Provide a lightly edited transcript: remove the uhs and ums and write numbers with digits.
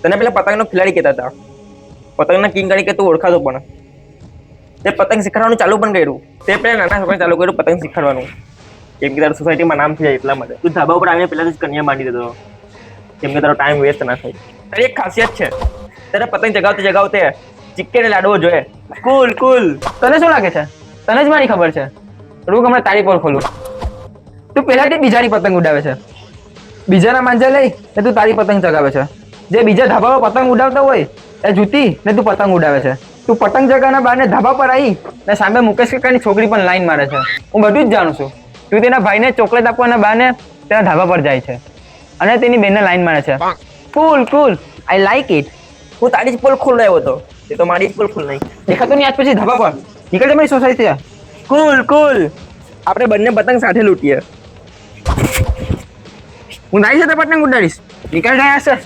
તને પેલા પતંગનો ખિલાડી કહેતા હતા, પતંગના કિંગ તરીકે તું ઓળખાતો, પણ તે પતંગ શીખવાડવાનું ચાલુ પણ કર્યું. તે પેલા નાના છોકરાને ચાલુ કર્યું પતંગ શીખવાડવાનું, કેમ કે તારું સોસાયટીમાં નામ થઈ જાય એટલા માટે. તું ધાબા ઉપર આવીને પહેલા કન્યા માંડી દેતો, કેમ કે તારો ટાઈમ વેસ્ટ ના થાય. તારી એક ખાસિયત છે, તારે પતંગ જગાવતે ચીક્કે ને લાડવો જોઈએ. કુલ કુલ. તને શું લાગે છે? તને જ મારી ખબર છે. રૂક હમણાં તારી પોલ ખોલું. તું પહેલાથી બીજાની પતંગ ઉડાવે છે, બીજાના માંજા લઈ ને તું તારી પતંગ ચગાવે છે. જે બીજા ધાબા પર પતંગ ઉડાવતા હોય એ જૂતી ને તું પતંગ ઉડાવે છે. તું પતંગ જગાના બહાર ને ધાબા પર આવી ને સામે મુકેશ કાકાની છોકરી પણ લાઈન મારે છે. હું બધું જ જાણું છું. તું તેના ભાઈને ચોકલેટ આપવાના બહાને તેના ધાબા પર જાય છે અને તેની બેનને લાઈન મારે છે. કુલ કુલ, આઈ લાઈક ઇટ. હું તારી જ પોલ ખોલ આવ્યો હતો, એ તો મારી જ પોલ ખોલ નહીં. દેખાતું નહીં આજ પછી ધાબા પર. નીકળ મારી સોસાયટી. કુલ કુલ, આપણે બંને પતંગ સાથે લૂંટીએ. હું તારી સાથે પતંગ ઉડાડીશ. નીકળ જાય હશે.